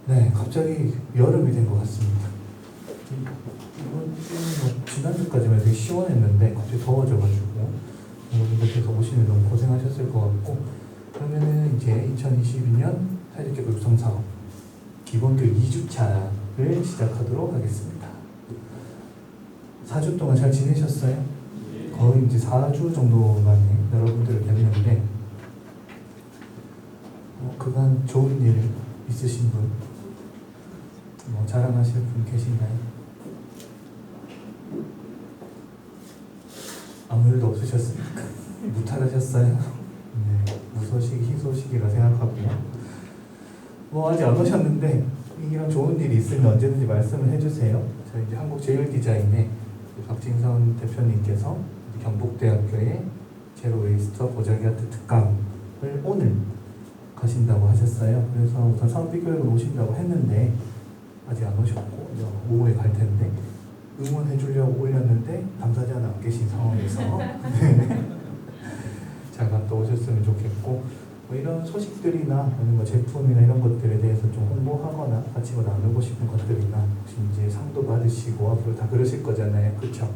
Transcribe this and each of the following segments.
네, 갑자기 여름이 된 것 같습니다. 이번 주는 지난주까지만 되게 시원했는데 갑자기 더워져가지고 여러분들께서 오시는 너무 고생하셨을 것 같고, 그러면은 이제 2022년 사회적개발 육성사업 기본교육 2주차를 시작하도록 하겠습니다. 4주 동안 잘 지내셨어요? 거의 이제 4주 정도 만에 여러분들을 뵙는데 그간 좋은 일 있으신 분, 자랑하실 분 계신가요? 아무 일도 없으셨습니까? 무탈하셨어요? 네, 무소식, 희소식이라 생각하고요. 아직 안 오셨는데 이런 좋은 일이 있으면 언제든지 말씀을 해주세요. 저희 이제 한국제일디자인의 박진선 대표님께서 경북대학교의 제로웨이스트 보자기 아트 특강을 오늘 가신다고 하셨어요. 그래서 우선 사업비교육을 오신다고 했는데 아직 안 오셨고 오후에 갈 텐데 응원해 주려고 올렸는데 당사자는 안 계신 상황에서 잠깐 또 오셨으면 좋겠고, 이런 소식들이나 아니면 제품이나 이런 것들에 대해서 좀 홍보하거나 같이 나누고 싶은 것들이나 혹시 이제 상도 받으시고 앞으로 다 그러실 거잖아요, 그렇죠?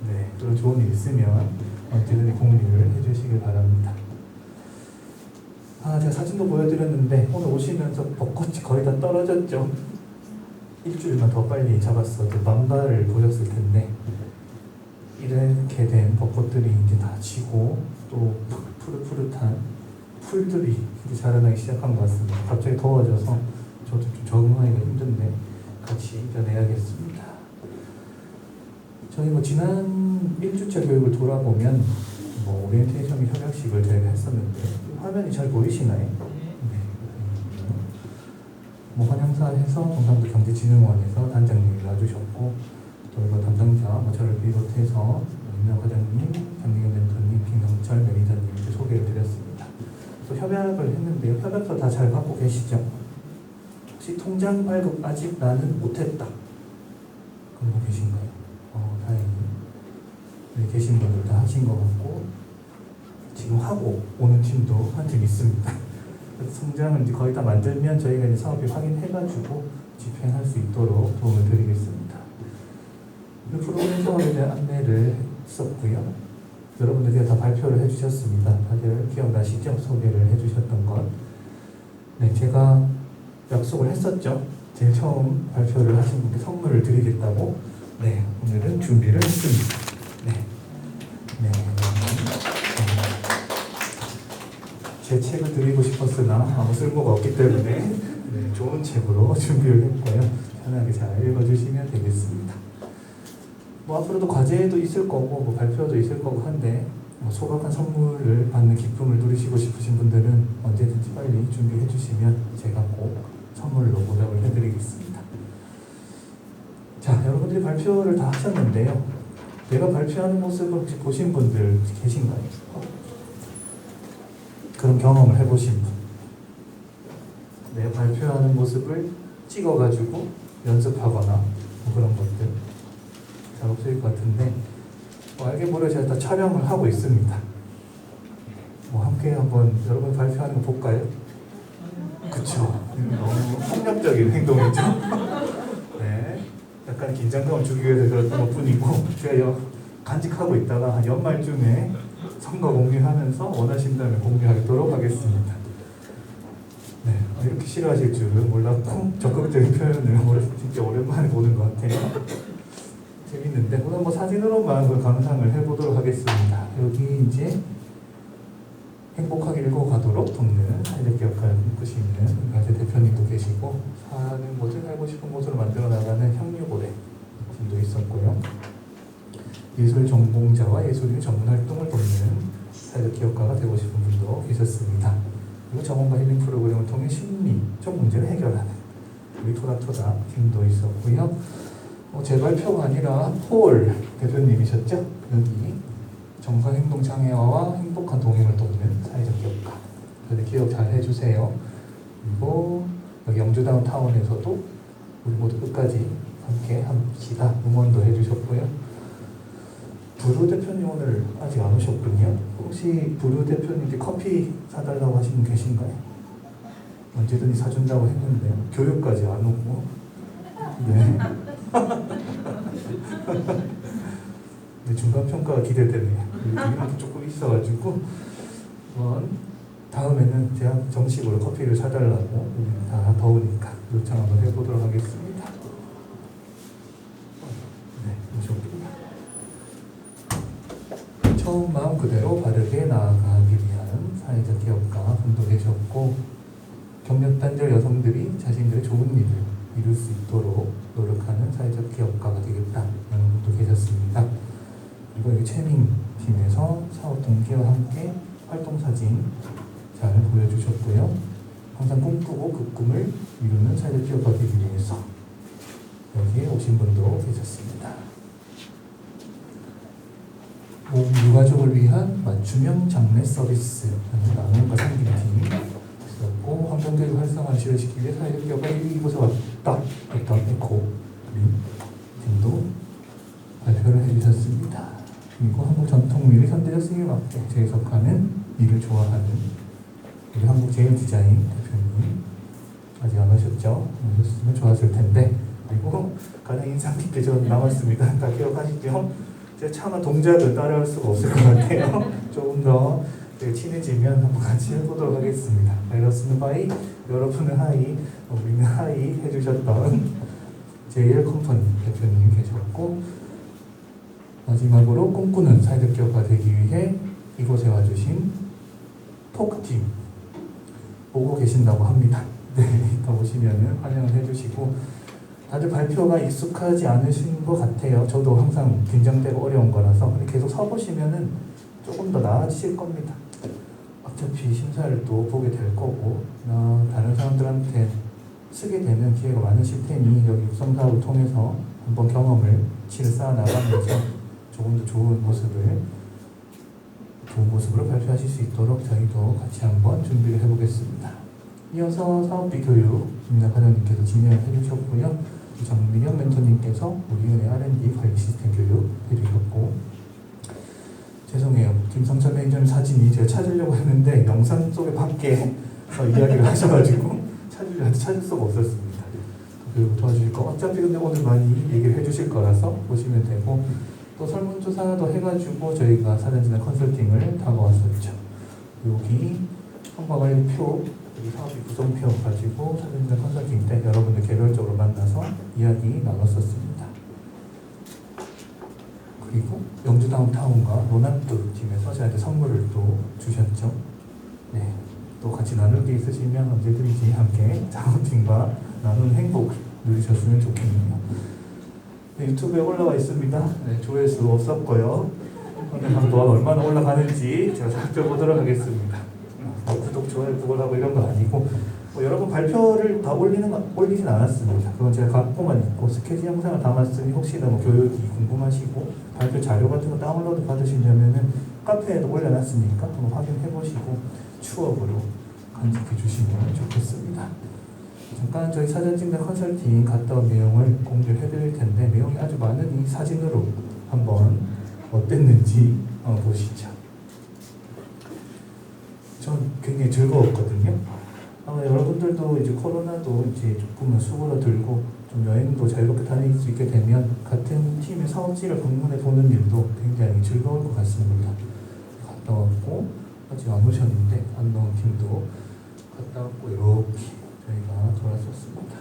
네, 그런 좋은 일 있으면 언제든지 공유를 해주시길 바랍니다. 제가 사진도 보여드렸는데 오늘 오시면서 벚꽃이 거의 다 떨어졌죠. 일주일만 더 빨리 잡았어도 만발을 보셨을 텐데 이렇게 된 벚꽃들이 이제 다 지고 또 푸릇푸릇한 풀들이 이제 자라나기 시작한 것 같습니다. 갑자기 더워져서 저도 좀 적응하기가 힘든데 같이 이겨내야겠습니다. 저희 지난 1주차 교육을 돌아보면 오리엔테이션 협약식을 저희가 했었는데 화면이 잘 보이시나요? 네. 한양사에서 경상도 경제진흥원에서 단장님이 와주셨고, 또 담당자 저를 비롯해서 임명 과장님, 장미경 멘토님, 김경철 매니저님 이렇게 소개를 드렸습니다. 또 협약을 했는데요. 협약서 다 잘 갖고 계시죠? 혹시 통장 발급 아직 나는 못했다 그런 거 계신가요? 다행히 네, 계신 분들 다 하신 것 같고, 지금 하고 오는 팀도 한 팀 있습니다. 성장을 이제 거의 다 만들면 저희가 이제 사업비 확인해가지고 집행할 수 있도록 도움을 드리겠습니다. 프로그램 사업에 대한 안내를 했었고요. 여러분들이 다 발표를 해주셨습니다. 다들 기억나시죠? 소개를 해주셨던 것. 네, 제가 약속을 했었죠. 제일 처음 발표를 하신 분께 선물을 드리겠다고. 네, 오늘은 준비를 했습니다. 네. 제 책을 드리고 싶었으나 아무 쓸모가 없기 때문에 네, 좋은 책으로 준비를 했고요. 편하게 잘 읽어주시면 되겠습니다. 앞으로도 과제도 있을 거고 발표도 있을 거고 한데 소박한 선물을 받는 기쁨을 누리시고 싶으신 분들은 언제든지 빨리 준비해 주시면 제가 꼭 선물로 보답을 해드리겠습니다. 자, 여러분들이 발표를 다 하셨는데요. 내가 발표하는 모습을 혹시 보신 분들 계신가요? 그런 경험을 해보신 분, 내가 발표하는 모습을 찍어가지고 연습하거나 그런 것들 잘 없을 것 같은데 알게 모르게 제가 다 촬영을 하고 있습니다. 함께 한번 여러분 발표하는 거 볼까요? 그쵸? 너무 폭력적인 행동이죠? 네, 약간 긴장감을 주기 위해서 그랬던 것 뿐이고, 제가 간직하고 있다가 한 연말쯤에 선거 공유하면서 원하신다면 공유하도록 하겠습니다. 네, 이렇게 싫어하실 줄은 몰랐고 적극적인 표현을 진짜 오랜만에 보는 것 같아요. 재밌는데 오늘 사진으로만 그 감상을 해보도록 하겠습니다. 여기 이제 행복하게 읽어가도록 돕는 사회적 역할을 꿈꾸시 있는 가제 대표님도 계시고, 사는 곳을 살고 싶은 곳으로 만들어 나가는 향유고래 분도 있었고요. 예술 전공자와 예술인 전문 활동을 돕는 사회적 기업가가 되고 싶은 분도 계셨습니다. 그리고 전문가 힐링 프로그램을 통해 심리적 문제를 해결하는 우리 토닥토닥 팀도 있었고요. 제 발표가 아니라 폴 대표님이셨죠? 여기 정서행동장애와와 행복한 동행을 돕는 사회적 기업가. 다들 기억 잘 해주세요. 그리고 여기 영주다운 타운에서도 우리 모두 끝까지 함께 합시다. 응원도 해주셨고요. 부루 대표님 오늘 아직 안 오셨군요. 혹시 부루 대표님께 커피 사달라고 하신 분 계신가요? 언제든지 사준다고 했는데 교육까지 안 오고 네. 네, 중간평가가 기대되네요. 이런 게 조금 있어가지고 다음에는 제가 정식으로 커피를 사달라고 다 더우니까 요청 한번 해보도록 하겠습니다. 네, 이쪽입니다. 처음 마음 그대로 바르게 나아가기 위한 사회적 기업가 분도 계셨고, 경력단절 여성들이 자신들의 좋은 일을 이룰 수 있도록 노력하는 사회적 기업가가 되겠다는 분도 계셨습니다. 그리고 여기 채밍 팀에서 사업 동기와 함께 활동 사진 잘 보여주셨고요. 항상 꿈꾸고 그 꿈을 이루는 사회적 기업가 되기 위해서 여기에 오신 분도 계셨습니다. 유가족을 위한 맞춤형 장례 서비스 나눔과 상김팀 있었고, 환경교육 활성화 지원시키기 위해 사회적 기업가 이곳에 왔다 했던 에코 팀도 발표를 해주셨습니다. 그리고 한국 전통미를 현대적 쓰임에 맞게 재해석하는 미를 좋아하는 우리 한국제일디자인 대표님 아직 안 오셨죠? 오셨으면 좋았을 텐데. 그리고 가장 인상 깊게 전 남았습니다. 다 기억하시죠? 제가 차마 동작을 따라할 수가 없을 것 같아요. 조금 더 친해지면 한번 같이 해보도록 하겠습니다. 이렇습니다. 바이 여러분은 하이, 우리는 하이 해주셨던 제일 컴퍼니 대표님 계셨고, 마지막으로 꿈꾸는 사회적 기업가 되기 위해 이곳에 와주신 토크팀 보고 계신다고 합니다. 네, 이따 오시면 환영을 해주시고, 다들 발표가 익숙하지 않으신 것 같아요. 저도 항상 긴장되고 어려운 거라서. 근데 계속 서보시면 조금 더 나아지실 겁니다. 어차피 심사를 또 보게 될 거고, 다른 사람들한테 쓰게 되는 기회가 많으실 테니 여기 육성 사업을 통해서 한번 경험을 쌓아 나가면서 조금 더 좋은 모습으로 발표하실 수 있도록 저희도 같이 한번 준비를 해보겠습니다. 이어서 사업비 교육 김나 과장님께서 진행을 해주셨고요. 정민영 멘토님께서 우리은행 R&D 관리 시스템 교육 해주셨고, 죄송해요. 김성철 매니저님 사진이 제가 찾으려고 했는데 영상 속에 밖에 이야기를 하셔가지고 찾을 수가 없었습니다. 교육 도와주실 거 어차피 근데 오늘 많이 얘기를 해주실 거라서 보시면 되고, 또 설문조사도 해가지고 저희가 사전진단 컨설팅을 타고 왔었죠. 여기 성과관리표, 여기 사업비 구성표 가지고 사전진단 컨설팅 때 여러분들 개별적으로 만나서 이야기 나눴었습니다. 그리고 영주 다운타운과 로난뚜 팀에서 저한테 선물을 또 주셨죠. 네, 또 같이 나눌 게 있으시면 언제든지 함께 작업팀과 나누는 행복 누리셨으면 좋겠네요. 네, 유튜브에 올라와 있습니다. 네, 조회수 없었고요. 오늘 한번 얼마나 올라가는지 제가 살펴보도록 하겠습니다. 구독, 좋아요, 구걸하고 이런 건 아니고, 여러분 발표를 다 올리진 않았습니다. 그건 제가 갖고만 있고 스케치 영상을 담았으니 혹시나 교육이 궁금하시고 발표 자료 같은 거 다운로드 받으시려면은 카페에도 올려놨으니까 한번 확인해 보시고 추억으로 간직해 주시면 좋겠습니다. 잠깐 저희 사전진단 컨설팅 갔다 온 내용을 공유를 해드릴 텐데, 내용이 아주 많은 이 사진으로 한번 어땠는지 보시죠. 전 굉장히 즐거웠거든요. 아마 여러분들도 이제 코로나도 이제 조금은 수그러들고 좀 여행도 자유롭게 다닐 수 있게 되면 같은 팀의 사업지를 방문해 보는 일도 굉장히 즐거울 것 같습니다. 갔다 왔고, 아직 안 오셨는데 안동 팀도 갔다 왔고 이렇게 저희가 돌아섰습니다.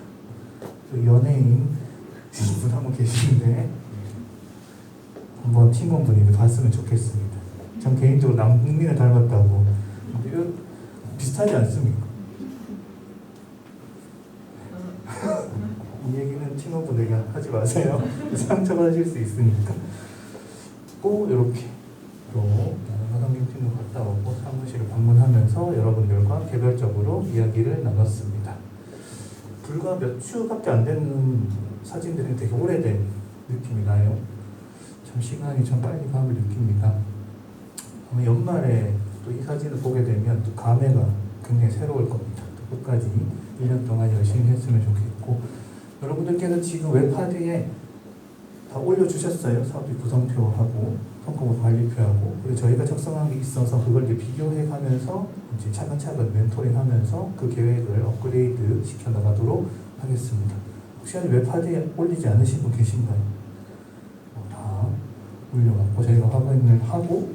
또 연예인 분 한 분 계시는데 한번 팀원분이 봤으면 좋겠습니다. 전 개인적으로 남국민을 닮았다고. 이거 비슷하지 않습니까? 이 얘기는 팀원분에게 하지 마세요. 상처받으실 수 있으니까. 꼭 이렇게 또 화성김 팀도 갔다 오고 사무실을 방문하면서 여러분들과 개별적으로 이야기를 나눴습니다. 불과 몇 주밖에 안 되는 사진들이 되게 오래된 느낌이 나요. 참 시간이 참 빨리 감을 느낍니다. 아마 연말에 또 이 사진을 보게 되면 또 감회가 굉장히 새로울 겁니다. 또 끝까지 1년 동안 열심히 했으면 좋겠고, 여러분들께서 지금 웹하드에 다 올려주셨어요. 사업비 구성표하고 꼼꼼히 관리표하고, 그리고 저희가 작성한 게 있어서 그걸 이제 비교해가면서 이제 차근차근 멘토링하면서 그 계획을 업그레이드 시켜나가도록 하겠습니다. 혹시 아직 웹하드에 올리지 않으신 분 계신가요? 다 올려갖고 저희가 확인을 하고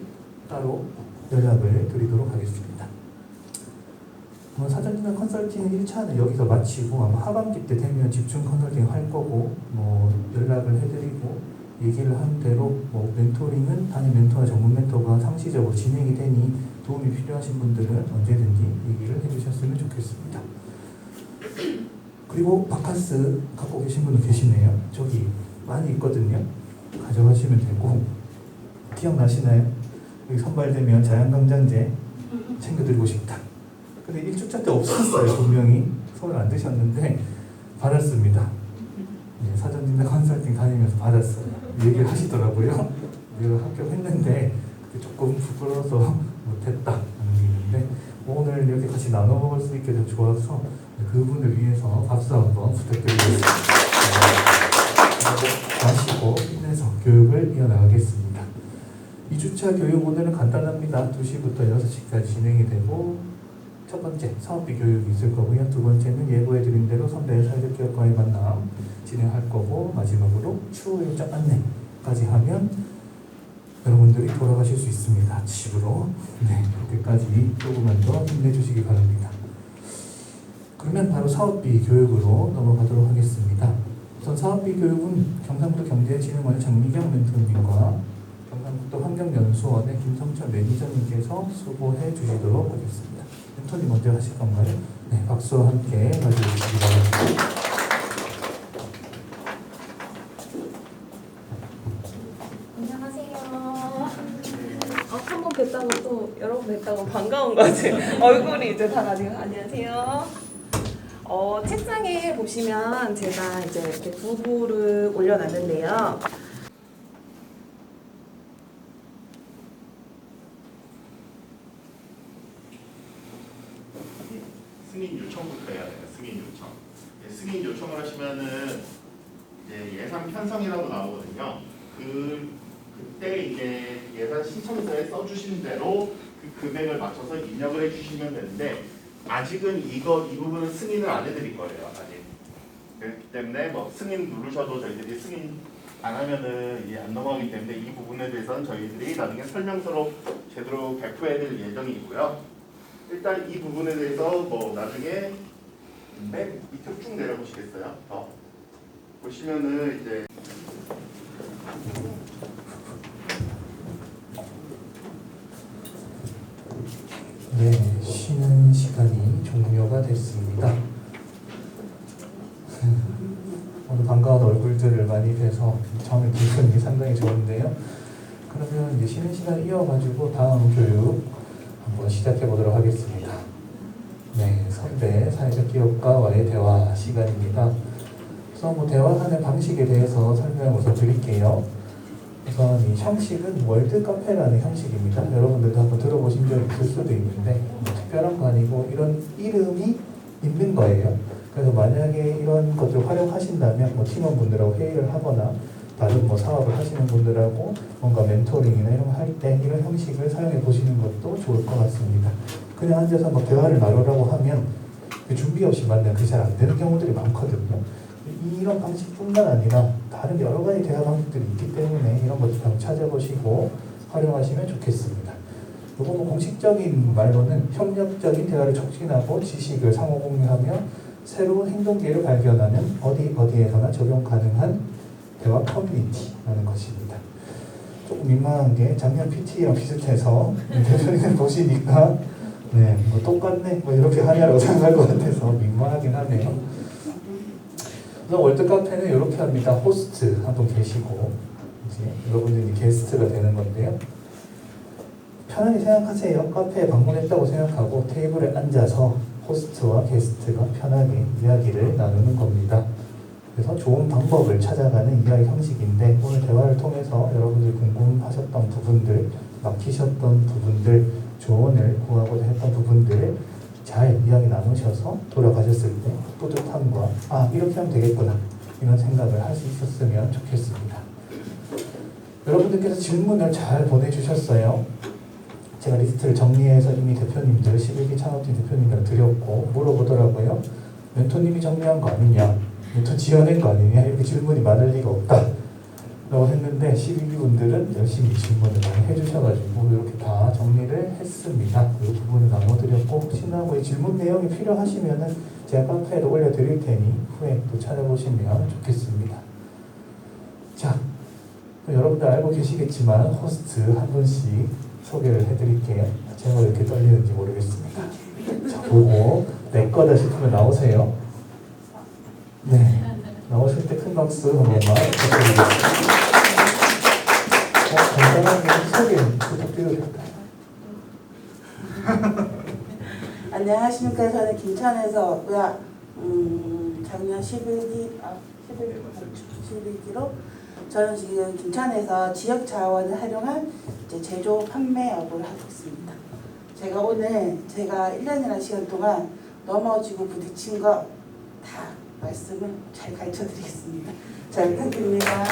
따로 연락을 드리도록 하겠습니다. 사전진단 컨설팅 1차는 여기서 마치고 아마 하반기 때 되면 집중 컨설팅 할 거고 연락을 해드리고 얘기를 한 대로 멘토링은 단임 멘토와 전문 멘토가 상시적으로 진행이 되니 도움이 필요하신 분들은 언제든지 얘기를 해주셨으면 좋겠습니다. 그리고 바카스 갖고 계신 분도 계시네요. 저기 많이 있거든요. 가져가시면 되고, 기억나시나요? 여기 선발되면 자연강장제 챙겨드리고 싶다. 근데 1주차 때 없었어요. 분명히 손을 안 드셨는데 받았습니다. 네, 사전진단 컨설팅 다니면서 받았어요. 얘기를 하시더라고요. 내가 합격했는데 조금 부끄러워서 못했다 하는 게 있는데 오늘 이렇게 같이 나눠 먹을 수 있게 좀 좋아서 그분을 위해서 박수 한번 부탁드리겠습니다. 마시고 힘내서 교육을 이어나가겠습니다. 2주차 교육 오늘은 간단합니다. 2시부터 6시까지 진행이 되고 첫 번째 사업비 교육이 있을 거고요. 두 번째는 예고해드린 대로 선배 사회적 기업과의 만남 진행할 거고, 마지막으로 추후 일정 안내까지 하면 여러분들이 돌아가실 수 있습니다. 집으로. 네, 그렇게까지 조금만 더 힘내주시기 바랍니다. 그러면 바로 사업비 교육으로 넘어가도록 하겠습니다. 우선 사업비 교육은 경상북도 경제진흥원의 장미경 멘토님과 경상북도 환경연수원의 김성철 매니저님께서 수고해 주시도록 하겠습니다. 멘토님 먼저 하실 건가요? 네, 박수와 함께 맞이해주시기 바랍니다. 한 번 뵙다고 또 여러 번 뵙다고 반가운 거지. 얼굴이 이제 다 나뉘어. 안녕하세요. 책상에 보시면 제가 이제 이렇게 부부를 올려놨는데요. 승인 요청부터 해야 돼요. 승인 요청. 승인 요청을 하시면은 이제 예산 편성이라고 나오거든요. 그때 이제 예산 신청서에 써주신 대로 그 금액을 맞춰서 입력을 해주시면 되는데 아직은 이 부분은 승인을 안 해드릴 거예요. 아직. 그렇기 때문에 승인 누르셔도 저희들이 승인 안 하면은 이게 안 넘어가기 때문에 이 부분에 대해서는 저희들이 나중에 설명서로 제대로 배포해드릴 예정이고요. 일단 이 부분에 대해서 나중에 맨 밑으로 쭉 내려보시겠어요? 보시면은 이제 네, 쉬는 시간이 종료가 됐습니다. 오늘 반가운 얼굴들을 많이 뵈서 저는 기분이 상당히 좋은데요. 그러면 이제 쉬는 시간 이어가지고 다음 교육 한번 시작해 보도록 하겠습니다. 네, 선배 사회적 기업가와의 대화 시간입니다. 우선 대화하는 방식에 대해서 설명을 우선 드릴게요. 우선 이 형식은 월드 카페라는 형식입니다. 여러분들도 한번 들어보신 적 있을 수도 있는데 특별한 거 아니고 이런 이름이 있는 거예요. 그래서 만약에 이런 것들 활용하신다면 팀원분들하고 회의를 하거나 다른 사업을 하시는 분들하고 뭔가 멘토링이나 이런 거 할 때 이런 형식을 사용해 보시는 것도 좋을 것 같습니다. 그냥 앉아서 대화를 나누라고 하면 준비 없이 만나면 그게 잘 안 되는 경우들이 많거든요. 이런 방식뿐만 아니라 다른 여러 가지 대화 방식들이 있기 때문에 이런 것들 한번 찾아보시고 활용하시면 좋겠습니다. 이거 공식적인 말로는 협력적인 대화를 촉진하고 지식을 상호 공유하며 새로운 행동 기회를 발견하는 어디에서나 적용 가능한 대화 커뮤니티라는 것입니다. 조금 민망한 게 작년 PT랑 비슷해서 대표님을 보시니까 똑같네 이렇게 하냐고 생각할 것 같아서 민망하긴 하네요. 그래서 월드카페는 이렇게 합니다. 호스트 한 분 계시고 이제 여러분들이 게스트가 되는 건데요. 편하게 생각하세요. 카페에 방문했다고 생각하고 테이블에 앉아서 호스트와 게스트가 편하게 이야기를 나누는 겁니다. 그래서 좋은 방법을 찾아가는 이야기 형식인데 오늘 대화를 통해서 여러분들이 궁금하셨던 부분들, 막히셨던 부분들, 조언을 구하고자 했던 부분들을 잘 이야기 나누셔서 돌아가셨을 때 뿌듯함과 이렇게 하면 되겠구나 이런 생각을 할 수 있었으면 좋겠습니다. 여러분들께서 질문을 잘 보내주셨어요. 제가 리스트를 정리해서 이미 대표님들, 11기 창업팀 대표님들 드렸고 물어보더라고요. 멘토님이 정리한 거 아니냐, 멘토 지어낸 거 아니냐, 이렇게 질문이 많을 리가 없다 라고 했는데 12기 분들은 열심히 질문을 많이 해주셔가지고 이렇게 다 정리를 했습니다. 그 부분을 나눠드렸고 혹시나 뭐 질문 내용이 필요하시면은 제가 카페에도 올려드릴 테니 후에 또 찾아보시면 좋겠습니다. 자, 여러분들 알고 계시겠지만 호스트 한 분씩 소개를 해드릴게요. 제가 왜 이렇게 떨리는지 모르겠습니다. 자, 보고 내 거다 싶으면 나오세요. 네, 나오실 때 큰 박수 한 번만 부탁드리겠습니다. 간단하게 소개 부탁드려도 될까요? 안녕하십니까. 저는 김천에서 왔고요. 작년 11기로 저는 지금 김천에서 지역 자원을 활용한 이제 제조 판매업을 하고 있습니다. 제가 오늘 제가 1년이라는 시간 동안 넘어지고 부딪힌 거 다 말씀을 잘 가르쳐 드리겠습니다. 잘 부탁드립니다.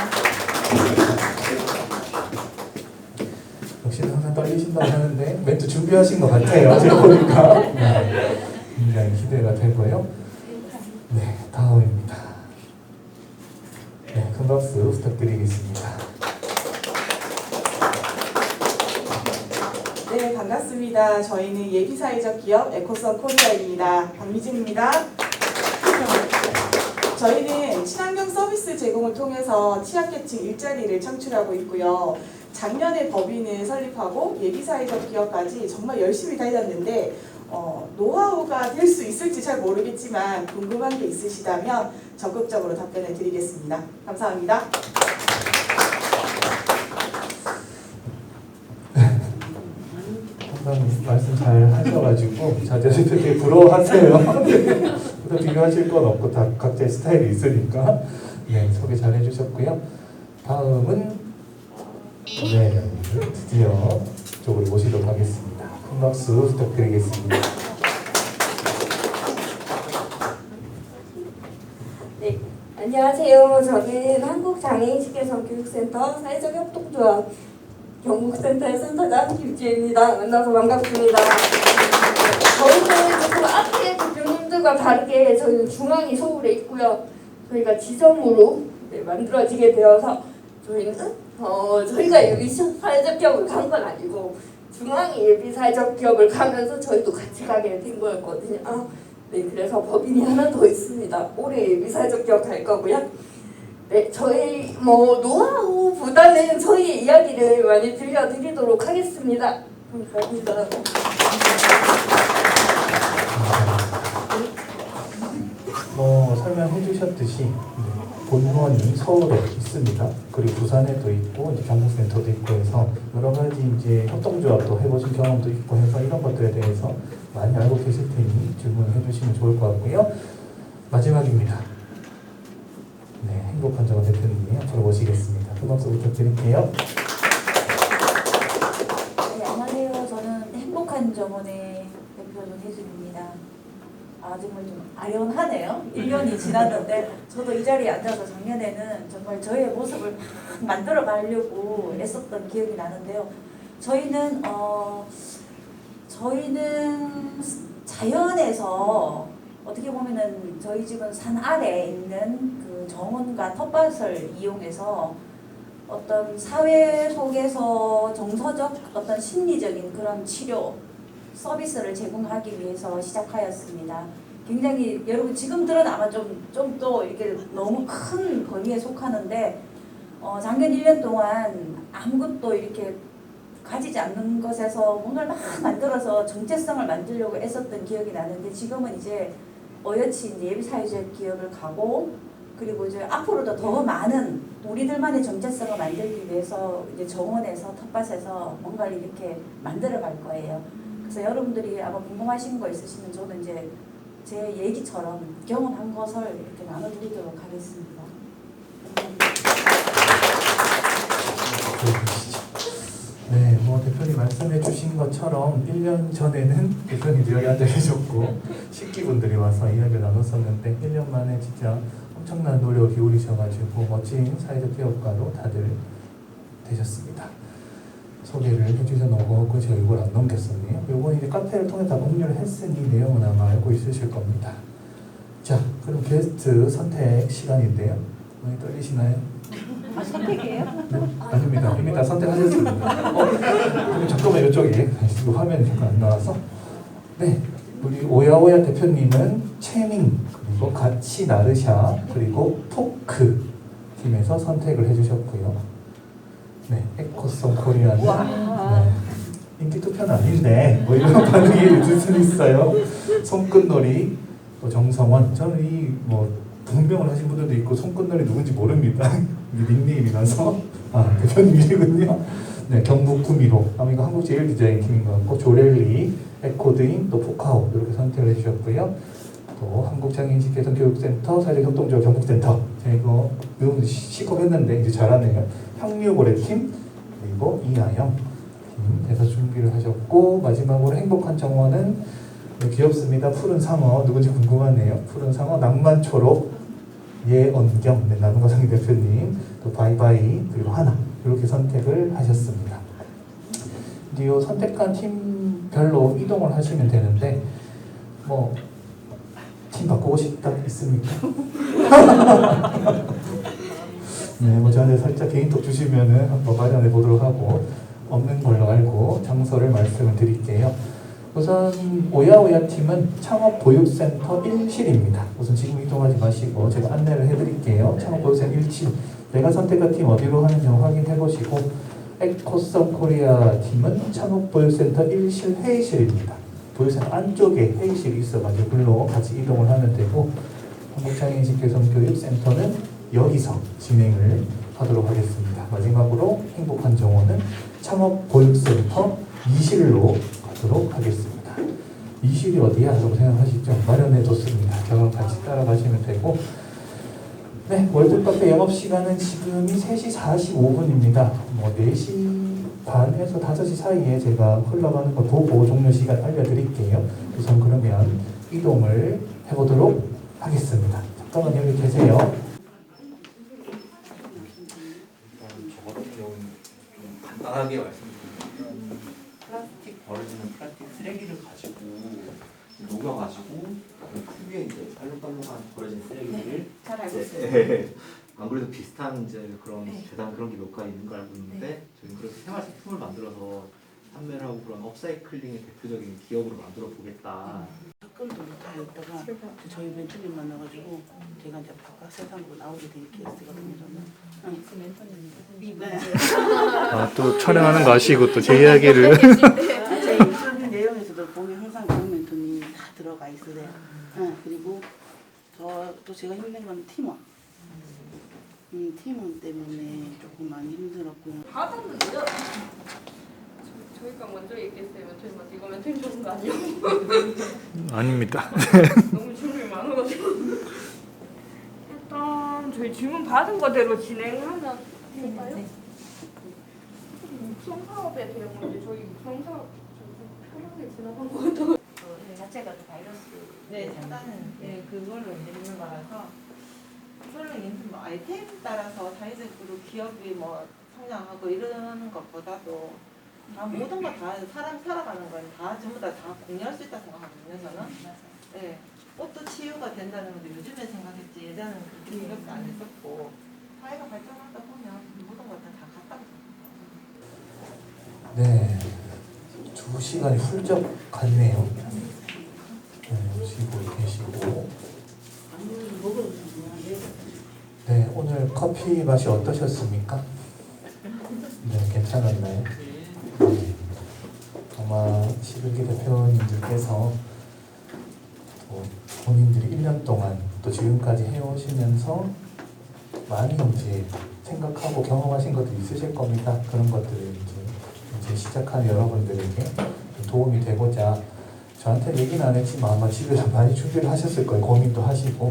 역시 항상 떨리신다고 하는데 멘트 준비하신 것 같아요. 제가 보니까 네, 굉장히 기대가 되고요. 네, 다음입니다. 네, 큰 박수 부탁드리겠습니다. 네, 반갑습니다. 저희는 예비사회적 기업 에코선 코리아입니다. 박미진입니다. 저희는 친환경 서비스 제공을 통해서 취약계층 일자리를 창출하고 있고요. 작년에 법인을 설립하고 예비사회적 기업까지 정말 열심히 달렸는데 노하우가 될 수 있을지 잘 모르겠지만 궁금한 게 있으시다면 적극적으로 답변을 드리겠습니다. 감사합니다. 항상 말씀 잘 하셔가지고 자제들 되게 부러워하세요. 비교하실 건 없고 다 각자의 스타일이 있으니까 네, 소개 잘 해주셨고요. 다음은 네, 드디어 이쪽으로 모시도록 하겠습니다. 큰 박수 부탁드리겠습니다. 네, 안녕하세요. 저는 한국장애인식개선교육센터 사회적 협동조합 경북센터의 센터장 김지혜입니다. 만나서 반갑습니다. 저희는 조금 앞에 대표님들과 다르게 저희는 중앙이 서울에 있고요. 저희가 지점으로 만들어지게 되어서 저희는 저희가 예비 사회적 기업을 간 건 아니고 중앙이 예비 사회적 기업을 가면서 저희도 같이 가게 된 거였거든요. 네, 그래서 법인이 하나 더 있습니다. 올해 예비 사회적 기업 갈 거고요. 네, 저희 노하우보다는 저희의 이야기를 많이 들려드리도록 하겠습니다. 감사합니다. 설명해 주셨듯이 본원이 서울에 있습니다. 그리고 부산에도 있고 이제 경북센터도 있고 해서 여러 가지 이제 협동조합도 해보신 경험도 있고 해서 이런 것들에 대해서 많이 알고 계실 테니 질문해 주시면 좋을 것 같고요. 마지막입니다. 네, 행복한 정원 대표님이 앞으로 모시겠습니다. 큰 박수 부탁드릴게요. 네, 안녕하세요. 저는 행복한 정원의 대표 전혜진입니다. 정말 좀 아련하네요. 1년이 지났는데 저도 이 자리에 앉아서 작년에는 정말 저의 모습을 만들어 가려고 애썼던 기억이 나는데요. 저희는 자연에서 어떻게 보면은 저희 집은 산 아래에 있는 그 정원과 텃밭을 이용해서 어떤 사회 속에서 정서적 어떤 심리적인 그런 치료 서비스를 제공하기 위해서 시작하였습니다. 굉장히 여러분 지금들은 아마 좀 또 이렇게 너무 큰 범위에 속하는데 작년 1년 동안 아무것도 이렇게 가지지 않는 것에서 뭔가를 막 만들어서 정체성을 만들려고 애썼던 기억이 나는데 지금은 이제 어여치 이제 예비사회적 기업을 가고 그리고 이제 앞으로도 더 많은 우리들만의 정체성을 만들기 위해서 이제 정원에서 텃밭에서 뭔가를 이렇게 만들어 갈 거예요. 그래서 여러분들이 아마 궁금하신 거 있으시면 저는 이제 제 얘기처럼 경험한 것을 이렇게 나눠드리도록 하겠습니다. 네, 대표님 말씀해 주신 것처럼 1년 전에는 대표님도 여기 앉아 계셨고 식기분들이 와서 이야기를 나눴었는데 1년 만에 진짜 엄청난 노력을 기울이셔가지고 멋진 사회적 기업가로 다들 되셨습니다. 소개를 해주셔서 너무 고맙고 제가 이걸 안 넘겼었네요. 이건 이제 카페를 통해 다 공유를 했으니 내용은 아마 알고 있으실 겁니다. 자, 그럼 게스트 선택 시간인데요. 많이 떨리시나요? 아, 선택이에요? 네? 아닙니다. 이미 다 선택하셨습니다. 그럼 잠깐만 이쪽에 이거 화면이 잠깐 안 나와서 네, 우리 오야오야 대표님은 채밍 그리고 같이 나르샤 그리고 토크 팀에서 선택을 해주셨고요. 네, 에코송 코리아는 네, 인기 투표는 아닌데 뭐 이런 반응이 있을 수 있어요. 손끝놀이 또 정성원 저는 이 뭐 분명을 하신 분들도 있고 손끝놀이 누군지 모릅니다. 이게 닉네임이라서 대표님이시군요. 네, 경북 구미로 아마 이거 한국 제일 디자인 팀인 것 같고 조렐리, 에코드인, 또 포카오 이렇게 선택을 해주셨고요. 또 한국장애인식개선교육센터 사회적협동조합 경북센터 제가 이거 외우는 시겁했는데 이제 잘하네요. 향유고래팀 그리고 이하영 팀에서 준비를 하셨고 마지막으로 행복한 정원은 귀엽습니다. 푸른 상어 누군지 궁금하네요. 푸른 상어 낭만초록 예언경 네, 나눔가상 대표님 또 바이바이 그리고 하나 이렇게 선택을 하셨습니다. 이제 이 선택한 팀별로 이동을 하시면 되는데 뭐 팀 바꾸고 싶다 있습니까? 네, 뭐 저한테 살짝 개인톡 주시면은 한번 마련해 보도록 하고 없는 걸로 알고 장소를 말씀을 드릴게요. 우선 오야오야 팀은 창업보육센터 1실입니다. 우선 지금 이동하지 마시고 제가 안내를 해드릴게요. 창업보육센터 1실 내가 선택한 팀 어디로 하는지 확인해 보시고 에코썸 코리아 팀은 창업보육센터 1실 회의실입니다. 보육센터 안쪽에 회의실이 있어가지고 글로 같이 이동을 하면 되고 한국장애인식개선교육센터는 여기서 진행을 하도록 하겠습니다. 마지막으로 행복한 정원은 창업보육센터 2실로 가도록 하겠습니다. 2실이 어디야? 라고 생각하시죠? 마련해뒀습니다. 저랑 같이 따라가시면 되고 네, 월드카페 영업시간은 지금이 3시 45분입니다. 뭐 4시 반에서 5시 사이에 제가 흘러가는 거 보고 종료 시간 알려드릴게요. 우선 그러면 이동을 해보도록 하겠습니다. 잠깐만 여기 계세요. 저 같은 경우는 좀 간단하게 말씀드리면 플라스틱 버려지는 플라스틱 쓰레기를 가지고 녹여가지고 그 위에 이제 빨록빨록한 버려진 쓰레기를 잘 알고 있어요. 안 그래도 비슷한 이제 그런 재단 그런 게 몇 가지 있는 걸 알고 있는데 저희는 그렇게 생활 제품을 만들어서 판매를 하고 그런 업사이클링의 대표적인 기업으로 만들어 보겠다. 접근도 못하고 있다가 저희 멘토님 만나가지고 제가 이제 바깥 세상으로 나오게 된 케이스거든요. 저는 네. 또 촬영하는 거 아시고 또 제 이야기를 제 인터뷰 내용에서도 보면 항상 그런 멘토님이 다 들어가 있으세요. 그리고 또 제가 힘든 건 팀원. 팀원 때문에 조금 많이 힘들었고요. 받았는데요. 저희가 먼저 얘기했어요. 멘토님한테 이거 멘토님 좋은 거 아니에요? 아닙니다. 너무 질문이 많아가지고 일단 저희 질문 받은 거대로 진행하면 될까요? 육성 사업에 대한 건데 저희 육성 사업 좀 편하게 지나간 것 같아요. 그 자체가 또 바이러스. 네, 차단은 그걸로 이제 있는 거라서 솔로인 뭐 아이템 따라서 사회적으로 기업이 뭐 성장하고 이러는 것보다도 다 모든 거 다 사람 살아가는 건 다 전부 다 공유할 수 있다 생각하거든요. 저는. 네, 옷도 치유가 된다는 건데 요즘에 생각했지 예전에는 그렇게 생각도 안 했었고 사회가 발전하다 보면 모든 것들 다 같다고 생각합니다. 네, 2시간이 훌쩍 갔네요. 네, 쉬고 계시고. 네, 오늘 커피 맛이 어떠셨습니까? 네, 괜찮았나요? 네. 아마 시글기 대표님들께서 또 본인들이 1년 동안 또 지금까지 해오시면서 많이 이제 생각하고 경험하신 것도 있으실 겁니다. 그런 것들을 이제 시작한 여러분들에게 도움이 되고자 저한테 얘기는 안 했지만 아마 집에서 많이 준비를 하셨을 거예요. 고민도 하시고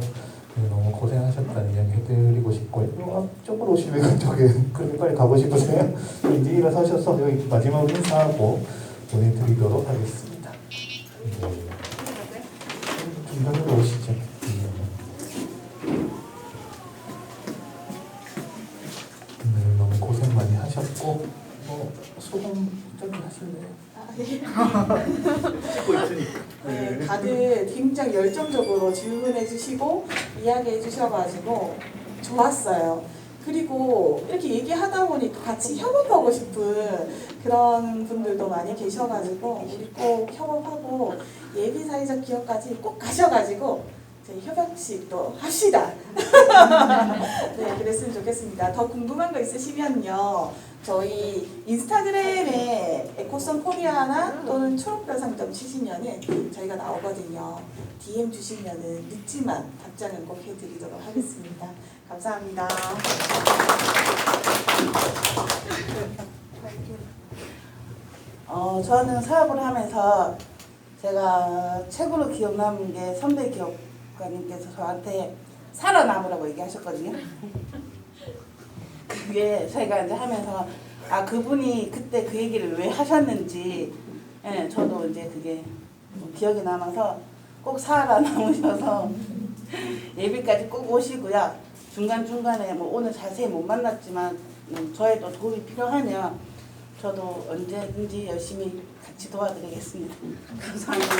너무 고생하셨다는 이야기 해드리고 싶고요. 앞쪽으로 오시면 그쪽에 그렇게 빨리 가고 싶으세요? 이제 일어서셔서 여기 마지막으로 인사하고 보내드리도록 하겠습니다. 네. 중간으로 오시죠. 오늘 너무 고생 많이 하셨고 소감 좀 하실래요? 찍고 있으니까. 네, 다들 굉장히 열정적으로 질문해 주시고 이야기해 주셔가지고 좋았어요. 그리고 이렇게 얘기하다 보니 같이 협업하고 싶은 그런 분들도 많이 계셔가지고 우리 꼭 협업하고 예비 사회적 기업까지 꼭 가셔가지고 저희 협약식도 합시다. 네, 그랬으면 좋겠습니다. 더 궁금한 거 있으시면요. 저희 인스타그램에 에코선 코리아나 또는 초록별 상점 치시면은 저희가 나오거든요. DM 주시면은 늦지만 답장은 꼭 해드리도록 하겠습니다. 감사합니다. 저는 사업을 하면서 제가 최고로 기억 남은 게 선배 기업가님께서 저한테 살아남으라고 얘기하셨거든요. 그게 저희가 이제 하면서 그분이 그때 그 얘기를 왜 하셨는지 저도 이제 그게 기억이 남아서 꼭 살아남으셔서 예비까지 꼭 오시고요. 중간중간에 뭐 오늘 자세히 못 만났지만 저의 또 도움이 필요하면 저도 언제든지 열심히 같이 도와드리겠습니다. 감사합니다.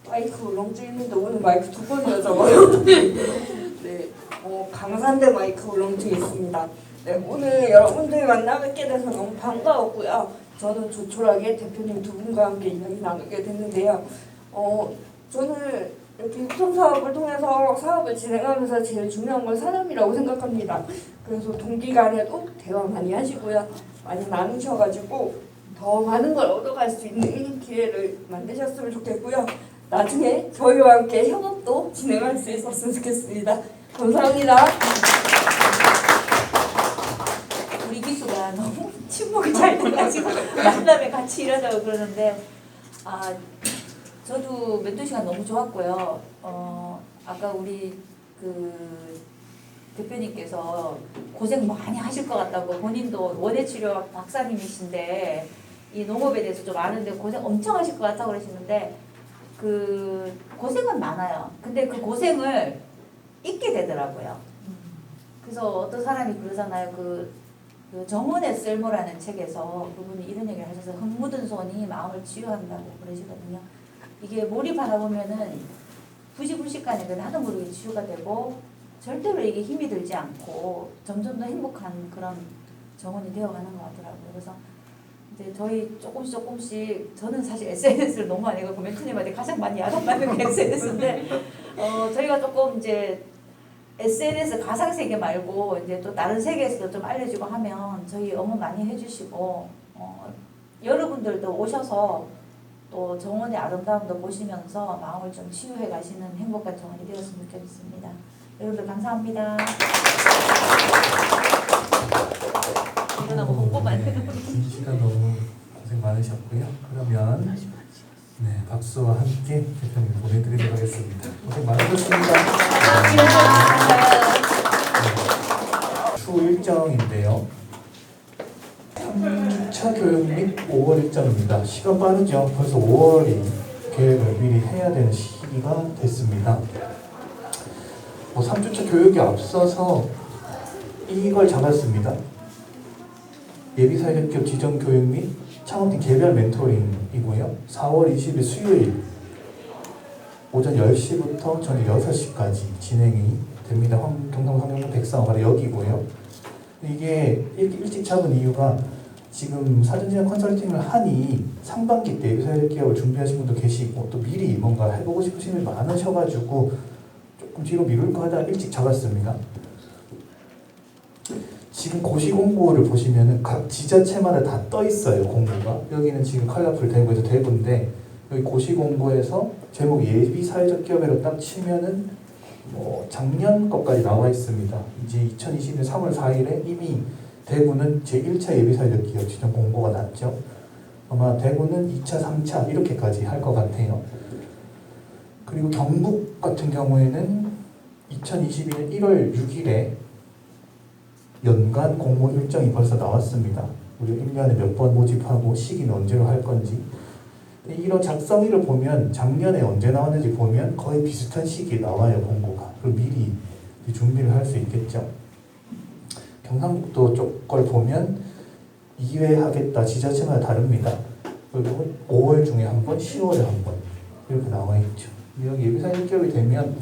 마이크 울렁증인데 오늘 마이크 2번이나 잡아요. 네, 강산대 마이크 울렁증이 있습니다. 네, 오늘 여러분들 만나 뵙게 돼서 너무 반가웠고요. 저는 조촐하게 대표님 두 분과 함께 이야기 나누게 됐는데요. 저는 이렇게 유통 사업을 통해서 사업을 진행하면서 제일 중요한 건 사람이라고 생각합니다. 그래서 동기 간에도 대화 많이 하시고요. 많이 나누셔가지고 더 많은 걸 얻어갈 수 있는 기회를 만드셨으면 좋겠고요. 나중에 저희와 함께 협업도 진행할 수 있었으면 좋겠습니다. 감사합니다. 우리 기수가 너무 친목이 잘 돼가지고 만남에 같이 일하자고 그러는데 저도 멘토 시간 너무 좋았고요. 아까 우리 그 대표님께서 고생 많이 하실 것 같다고 본인도 원예치료 박사님이신데 이 농업에 대해서 좀 아는데 고생 엄청 하실 것 같다고 그러시는데 그 고생은 많아요. 근데 그 고생을 잊게 되더라고요. 그래서 어떤 사람이 그러잖아요. 그 정원의 쓸모라는 책에서 그분이 이런 얘기를 하셔서 흙 묻은 손이 마음을 치유한다고 그러시거든요. 이게 몰입하다 보면은 부시부시간에 나도 모르게 치유가 되고 절대로 이게 힘이 들지 않고 점점 더 행복한 그런 정원이 되어가는 것 같더라고요. 그래서 이제 저희 조금씩 저는 사실 SNS를 너무 많이 하고 멘토님한테 가장 많이 야단맞는 게 SNS인데 저희가 조금 이제 SNS 가상 세계 말고 이제 또 다른 세계에서도 좀 알려주고 하면 저희 응원 많이 해주시고 여러분들도 오셔서 또 정원의 아름다움도 보시면서 마음을 좀 치유해 가시는 행복한 정원이 되었으면 좋겠습니다. 여러분들 감사합니다. 일어나고 홍보만 긴 시간 너무 고생 많으셨고요. 그러면 박수와 함께 대표님 보내드리도록 하겠습니다. 고생 많으셨습니다. 추후 일정인데요. 3주차 교육 및 5월 일정입니다. 시간 빠르죠? 벌써 5월이 계획을 미리 해야 되는 시기가 됐습니다. 3주차 교육에 앞서서 이걸 잡았습니다. 예비사회적 기업 지정 교육 및 창업팀 개별 멘토링이고요. 4월 20일 수요일 오전 10시부터 저녁 6시까지 진행이 됩니다. 경남 환경부 백사원 바로 여기고요. 이게 이렇게 일찍 잡은 이유가 지금 사전지원 컨설팅을 하니 상반기 때 예비사회적 기업을 준비하신 분도 계시고 또 미리 뭔가 해보고 싶으신 분이 많으셔가지고 조금 뒤로 미룰까 하다가 일찍 잡았습니다. 지금 고시 공고를 보시면은 각 지자체마다 다 떠 있어요. 공고가 여기는 지금 컬러풀 대구에서 대구인데 여기 고시 공고에서 제목 예비 사회적 기업으로 딱 치면은 작년 것까지 나와 있습니다. 이제 2020년 3월 4일에 이미 대구는 제1차 예비 사회적 기업 지정 공고가 났죠. 아마 대구는 2차, 3차 이렇게까지 할 것 같아요. 그리고 경북 같은 경우에는 2022년 1월 6일에 연간 공모 일정이 벌써 나왔습니다. 우리 1년에 몇 번 모집하고 시기는 언제로 할 건지. 이런 작성일을 보면 작년에 언제 나왔는지 보면 거의 비슷한 시기에 나와요. 공고가. 그럼 미리 준비를 할 수 있겠죠. 경상북도 쪽 걸 보면 2회 하겠다 지자체마다 다릅니다. 그리고 5월 중에 한 번, 10월에 한 번 이렇게 나와 있죠. 여기 예비사회적 기업이 되면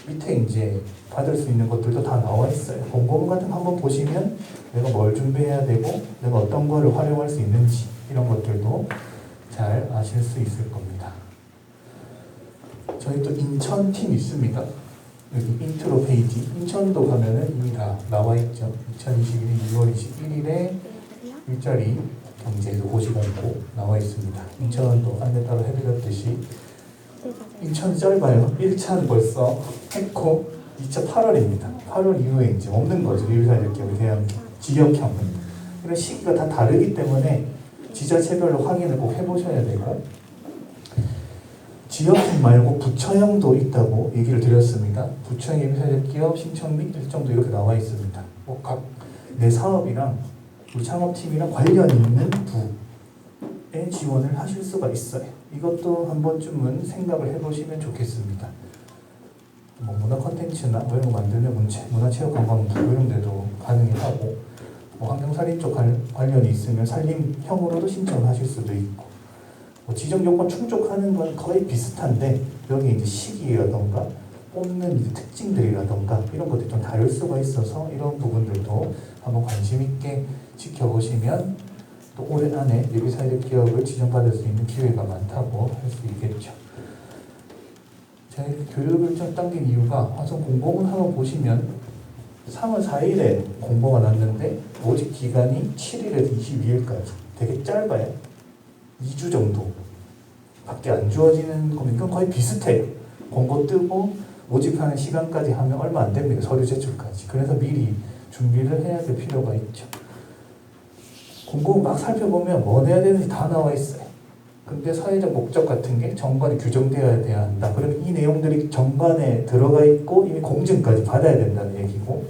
밑에 이제 받을 수 있는 것들도 다 나와 있어요. 공고문 같은 거 한번 보시면 내가 뭘 준비해야 되고 내가 어떤 거를 활용할 수 있는지 이런 것들도 잘 아실 수 있을 겁니다. 저희 또 인천 팀 있습니다. 여기 인트로 페이지 인천도 가면은 이미 다 나와 있죠. 2021년 6월 21일에 일자리 경제에서 고시공고 나와 있습니다. 인천도 안내 따로 해드렸듯이 인천이 짧아요. 1차는 벌써 했고 2차 8월입니다. 8월 이후에 이제 없는 거죠. 예비사회적 기업에 대한 지역형은. 이런 시기가 다 다르기 때문에 지자체별로 확인을 꼭 해보셔야 되고 지역형 말고 부처형도 있다고 얘기를 드렸습니다. 부처형 예비사회적 기업 신청 및 일정도 이렇게 나와 있습니다. 각 내 사업이랑 우리 창업팀이랑 관련이 있는 부에 지원을 하실 수가 있어요. 이것도 한 번쯤은 생각을 해보시면 좋겠습니다. 뭐 문화 콘텐츠나 뭐 이런 거 만들면 문화체육관광부 이런 데도 가능하고 뭐 환경살인 쪽 관련이 있으면 산림형으로도 신청을 하실 수도 있고 뭐 지정 요건 충족하는 건 거의 비슷한데 여기 이제 시기라던가 뽑는 이제 특징들이라던가 이런 것들이 좀 다를 수가 있어서 이런 부분들도 한번 관심 있게 지켜보시면 또 올해 안에 예비사회적 기업을 지정받을 수 있는 기회가 많다고 할 수 있겠죠. 제가 교육 일정 당긴 이유가 화성 공고문 한번 보시면 3월 4일에 공고가 났는데 모집 기간이 7일에서 22일까지 되게 짧아요. 2주 정도 밖에 안 주어지는 거면 이건 거의 비슷해요. 공고 뜨고 모집하는 시간까지 하면 얼마 안 됩니다. 서류 제출까지. 그래서 미리 준비를 해야 될 필요가 있죠. 공고 막 살펴보면 뭐 내야 되는지 다 나와 있어요. 근데 사회적 목적 같은 게 정관에 규정되어야 한다. 그러면 이 내용들이 정관에 들어가 있고 이미 공증까지 받아야 된다는 얘기고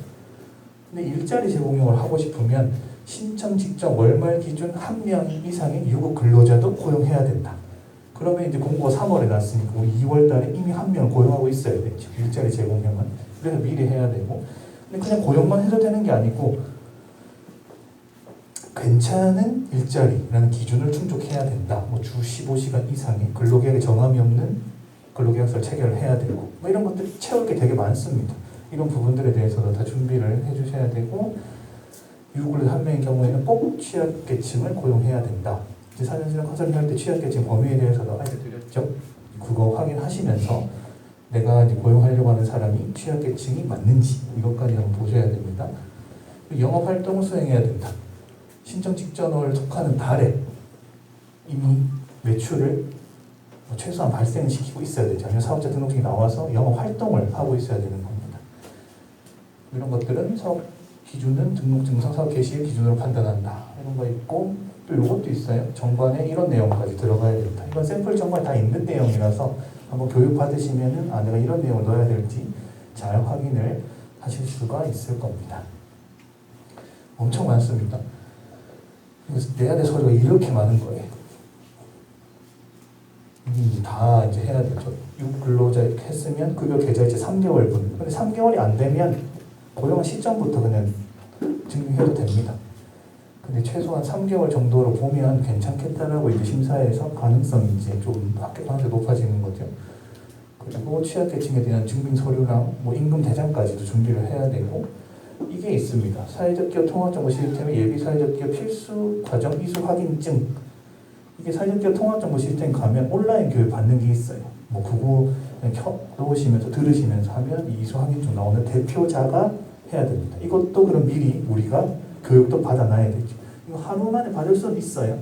근데 일자리 제공용을 하고 싶으면 신청 직전 월말 기준 1명 이상의 유급 근로자도 고용해야 된다. 그러면 이제 공고가 3월에 났으니까 우리 2월 달에 이미 1명을 고용하고 있어야 되죠. 일자리 제공형은. 그래서 미리 해야 되고 근데 그냥 고용만 해도 되는 게 아니고 괜찮은 일자리라는 기준을 충족해야 된다. 뭐 주 15시간 이상의 근로계약에 정함이 없는 근로계약서를 체결을 해야 되고 뭐 이런 것들 채울 게 되게 많습니다. 이런 부분들에 대해서도 다 준비를 해주셔야 되고 유급근로자 1명의 경우에는 꼭 취약계층을 고용해야 된다. 이제 4년제나 컨설팅 할 때 취약계층 범위에 대해서도 알려드렸죠. 그거 확인하시면서 내가 이제 고용하려고 하는 사람이 취약계층이 맞는지 이것까지 한번 보셔야 됩니다. 영업활동을 수행해야 된다. 신청 직전을 속하는 달에 이미 매출을 최소한 발생시키고 있어야 되죠. 아니면 사업자 등록증이 나와서 영업 활동을 하고 있어야 되는 겁니다. 이런 것들은 사업 기준은 등록증상 사업 개시일 기준으로 판단한다. 이런 거 있고 또 이것도 있어요. 정관에 이런 내용까지 들어가야 된다. 이건 샘플 정관에 다 있는 내용이라서 한번 교육 받으시면은 내가 이런 내용을 넣어야 될지 잘 확인을 하실 수가 있을 겁니다. 엄청 많습니다. 내야 될 서류가 이렇게 많은 거예요. 다 이제 해야 되죠. 육근로자 이렇게 했으면 급여 계좌이체 3개월분. 근데 3개월이 안 되면 고용한 시점부터 그냥 증명해도 됩니다. 근데 최소한 3개월 정도로 보면 괜찮겠다라고 이제 심사에서 가능성이 이제 좀 합격 가능성이 높아지는 거죠. 그리고 취약계층에 대한 증빙 서류랑 뭐 임금 대장까지도 준비를 해야 되고 이게 있습니다. 사회적 기업 통합정보 시스템의 예비 사회적 기업 필수 과정 이수 확인증. 이게 사회적 기업 통합정보 시스템 가면 온라인 교육 받는 게 있어요. 뭐 그거 그냥 켜놓으시면서 들으시면서 하면 이 이수 확인증 나오는 대표자가 해야 됩니다. 이것도 그럼 미리 우리가 교육도 받아놔야 되죠. 이거 하루 만에 받을 수는 있어요.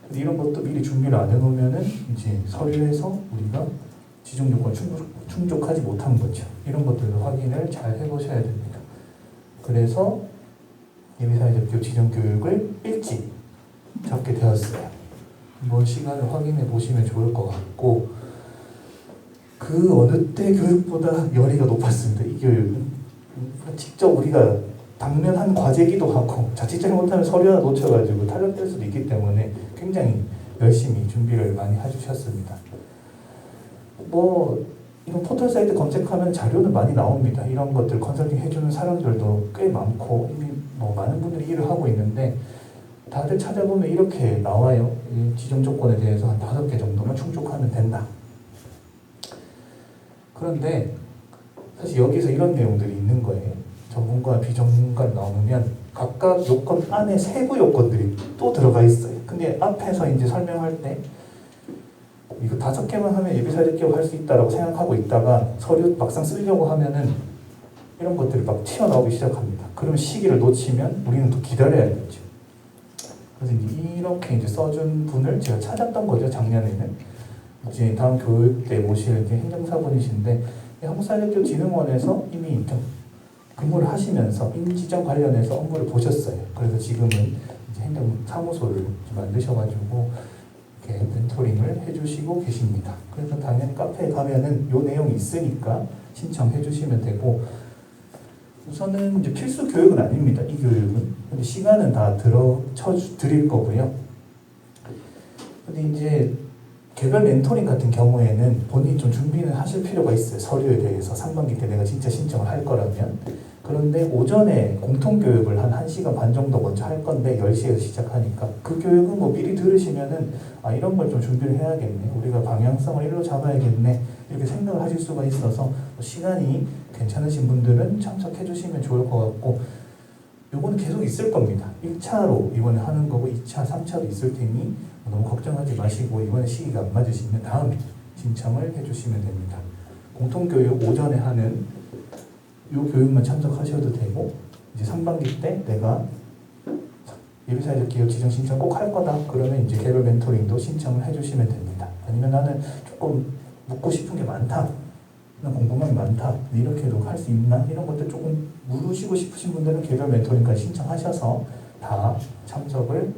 근데 이런 것도 미리 준비를 안 해놓으면은 이제 서류에서 우리가 지정 요건 충족하지 못한 거죠. 이런 것들도 확인을 잘 해보셔야 됩니다. 그래서 예비사회적 기업 지정 교육을 일찍 잡게 되었어요. 한번 시간을 확인해 보시면 좋을 것 같고 그 어느 때 교육보다 열의가 높았습니다. 이 교육은 직접 우리가 당면한 과제기도 하고 자칫 잘못하면 서류 하나 놓쳐가지고 탈락될 수도 있기 때문에 굉장히 열심히 준비를 많이 해주셨습니다. 뭐 이런 포털 사이트 검색하면 자료는 많이 나옵니다. 이런 것들 컨설팅 해주는 사람들도 꽤 많고 이미 뭐 많은 분들이 일을 하고 있는데 다들 찾아보면 이렇게 나와요. 이 지정 조건에 대해서 한 5개 정도만 충족하면 된다. 그런데 사실 여기서 이런 내용들이 있는 거예요. 전문가, 비전문가 나오면 각각 요건 안에 세부 요건들이 또 들어가 있어요. 근데 앞에서 이제 설명할 때 이거 5개만 하면 예비사회적 기업 할 수 있다라고 생각하고 있다가 서류 막상 쓰려고 하면은 이런 것들이 막 튀어나오기 시작합니다. 그러면 시기를 놓치면 우리는 또 기다려야겠죠. 그래서 이렇게 이제 써준 분을 제가 찾았던 거죠. 작년에는 이제 다음 교육 때 모실 이제 행정사분이신데 한국사회적기업진흥원에서 이미 근무를 하시면서 임지정 관련해서 업무를 보셨어요. 그래서 지금은 이제 행정사무소를 좀 만드셔가지고 이렇게 멘토링을 해주시고 계십니다. 그래서 당연히 카페에 가면은 요 내용이 있으니까 신청해 주시면 되고, 우선은 이제 필수 교육은 아닙니다. 이 교육은. 근데 시간은 다 드릴 거고요. 근데 이제 개별 멘토링 같은 경우에는 본인이 좀 준비를 하실 필요가 있어요. 서류에 대해서 상반기 때 내가 진짜 신청을 할 거라면. 그런데 오전에 공통교육을 한 1시간 반 정도 먼저 할 건데 10시에서 시작하니까 그 교육은 뭐 미리 들으시면은 아 이런 걸 좀 준비를 해야겠네. 우리가 방향성을 일로 잡아야겠네. 이렇게 생각을 하실 수가 있어서 시간이 괜찮으신 분들은 참석해 주시면 좋을 것 같고, 요거는 계속 있을 겁니다. 1차로 이번에 하는 거고 2차, 3차도 있을 테니 너무 걱정하지 마시고 이번에 시기가 안 맞으시면 다음에 신청을 해주시면 됩니다. 공통교육 오전에 하는 이 교육만 참석하셔도 되고, 이제 상반기 때 내가 예비사회적 기업 지정 신청 꼭 할 거다 그러면 이제 개별 멘토링도 신청을 해주시면 됩니다. 아니면 나는 조금 묻고 싶은 게 많다, 난 궁금한 게 많다, 이렇게도 할 수 있나, 이런 것들 조금 물으시고 싶으신 분들은 개별 멘토링까지 신청하셔서 다 참석을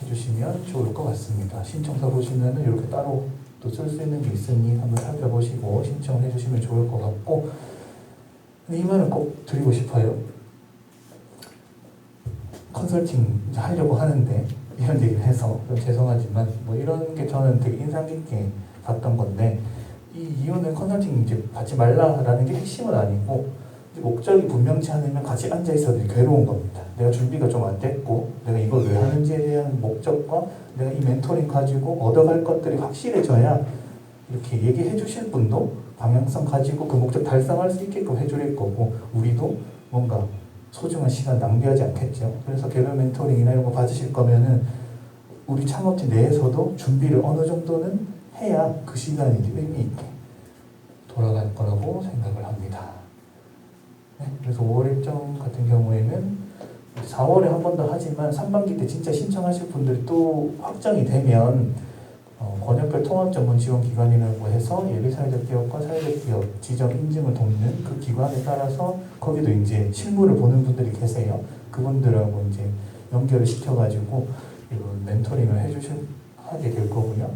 해주시면 좋을 것 같습니다. 신청서 보시면은 이렇게 따로 또 쓸 수 있는 게 있으니 한번 살펴보시고 신청을 해주시면 좋을 것 같고, 이 말은 꼭 드리고 싶어요. 컨설팅 하려고 하는데 이런 얘기를 해서 좀 죄송하지만 뭐 이런 게 저는 되게 인상 깊게 봤던 건데, 이 이유는 컨설팅 이제 받지 말라라는 게 핵심은 아니고 목적이 분명치 않으면 같이 앉아 있어도 괴로운 겁니다. 내가 준비가 좀 안 됐고 내가 이걸 왜 하는지에 대한 목적과 내가 이 멘토링 가지고 얻어갈 것들이 확실해져야 이렇게 얘기해 주실 분도 방향성 가지고 그 목적 달성할 수 있게끔 해줄 거고, 우리도 뭔가 소중한 시간 낭비하지 않겠죠. 그래서 개별 멘토링이나 이런 거 받으실 거면은 우리 창업팀 내에서도 준비를 어느 정도는 해야 그 시간이 의미 있게 돌아갈 거라고 생각을 합니다. 네, 그래서 5월 일정 같은 경우에는 4월에 한 번 더 하지만 상반기 때 진짜 신청하실 분들이 또 확정이 되면 권역별 통합전문지원기관이라고 해서 예비사회적 기업과 사회적 기업 지정 인증을 돕는 그 기관에 따라서 거기도 이제 실무를 보는 분들이 계세요. 그분들하고 이제 연결을 시켜가지고 이런 멘토링을 하게 될 거고요.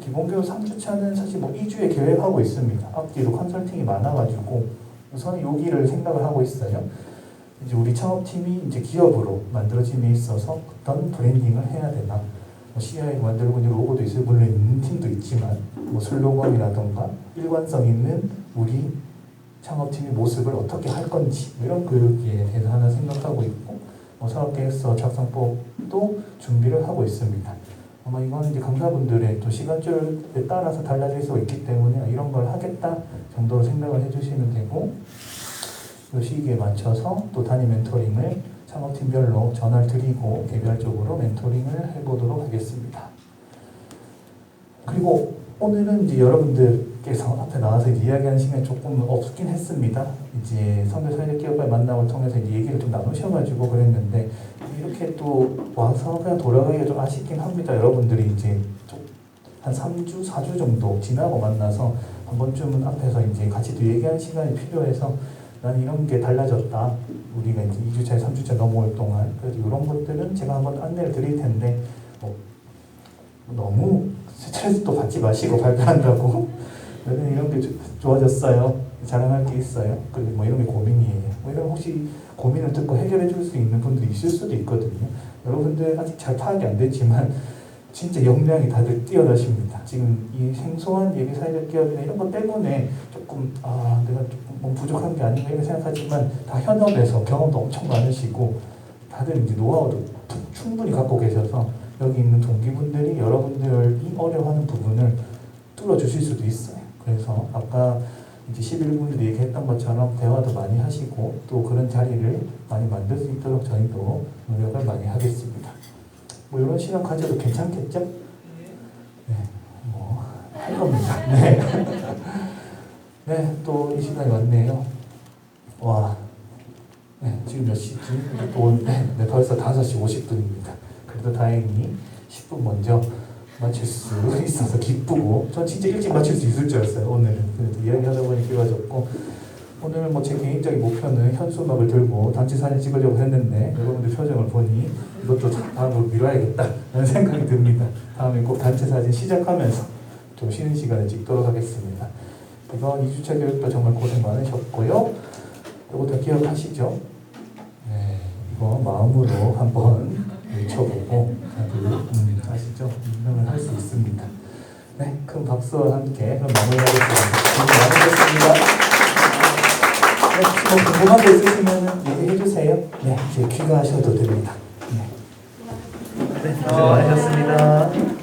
기본교육 3주차는 사실 뭐 2주에 계획하고 있습니다. 앞뒤로 컨설팅이 많아가지고 우선 여기를 생각을 하고 있어요. 이제 우리 창업팀이 이제 기업으로 만들어짐에 있어서 어떤 브랜딩을 해야 되나, CI 만들고 이제 로고도 있을 물론 있는 팀도 있지만 뭐 슬로건이라던가 일관성 있는 우리 창업팀의 모습을 어떻게 할 건지 이런 교육에 대해서 하나 생각하고 있고, 사업계획서 작성법도 준비를 하고 있습니다. 아마 이건 이제 강사분들의 또 시간줄에 따라서 달라질 수 있기 때문에 이런 걸 하겠다 정도로 생각을 해주시면 되고, 이 시기에 맞춰서 또 단위 멘토링을 창업팀별로 전화를 드리고 개별적으로 멘토링을 해보도록 하겠습니다. 그리고 오늘은 이제 여러분들께서 앞에 나와서 이제 이야기하는 시간이 조금 없긴 했습니다. 이제 선별사회적 기업과의 만남을 통해서 이제 얘기를 좀 나누셔가지고 그랬는데, 이렇게 또 와서 그냥 돌아가기가 좀 아쉽긴 합니다. 여러분들이 이제 한 3주, 4주 정도 지나고 만나서 한 번쯤은 앞에서 이제 같이 또 얘기하는 시간이 필요해서 난 이런 게 달라졌다. 우리가 이제 2주차, 3주차 넘어올 동안. 그래서 이런 것들은 제가 한번 안내를 드릴 텐데, 너무 스트레스도 받지 마시고 발표한다고. 저는 이런 게 좋아졌어요. 자랑할 게 있어요. 그리고 뭐 이런 게 고민이에요. 뭐 이런 혹시 고민을 듣고 해결해 줄 수 있는 분들이 있을 수도 있거든요. 여러분들 아직 잘 파악이 안 됐지만 진짜 역량이 다들 뛰어나십니다. 지금 이 생소한 예비사회적 기업이나 이런 것 때문에 조금 내가 조금 뭐 부족한 게 아닌가 이렇게 생각하지만 다 현업에서 경험도 엄청 많으시고 다들 이제 노하우도 충분히 갖고 계셔서 여기 있는 동기분들이 여러분들이 어려워하는 부분을 뚫어주실 수도 있어요. 그래서 아까 이제 11분들이 얘기했던 것처럼 대화도 많이 하시고 또 그런 자리를 많이 만들 수 있도록 저희도 노력을 많이 하겠습니다. 뭐 이런 시간 가져도 괜찮겠죠? 네, 뭐 할 겁니다. 네. 네, 또 이 시간이 왔네요. 와, 네, 지금 몇 시지? 네, 벌써 5시 50분입니다. 그래도 다행히 10분 먼저 맞출 수 있어서 기쁘고, 전 진짜 일찍 맞출 수 있을 줄 알았어요. 오늘은 그래도 이야기하다 보니 기가졌고, 오늘 뭐 제 개인적인 목표는 현수막을 들고 단체 사진 찍으려고 했는데 여러분들 표정을 보니 이것도 다음으로 미뤄야겠다 라는 생각이 듭니다. 다음에 꼭 단체 사진 시작하면서 좀 쉬는 시간을 찍도록 하겠습니다. 이번 2주차 교육도 정말 고생 많으셨고요. 이거 다 기억하시죠? 네, 이거 마음으로 한번 외쳐보고 다들 아시죠? 운동을 할 수 있습니다. 네, 큰 박수와 함께 그럼 마무리하겠습니다. 고생 많으셨습니다. 네, 혹시 뭐 궁금한 거 있으시면 얘기해 주세요. 네, 이제 귀가하셔도 됩니다. 네, 고생 많으셨습니다.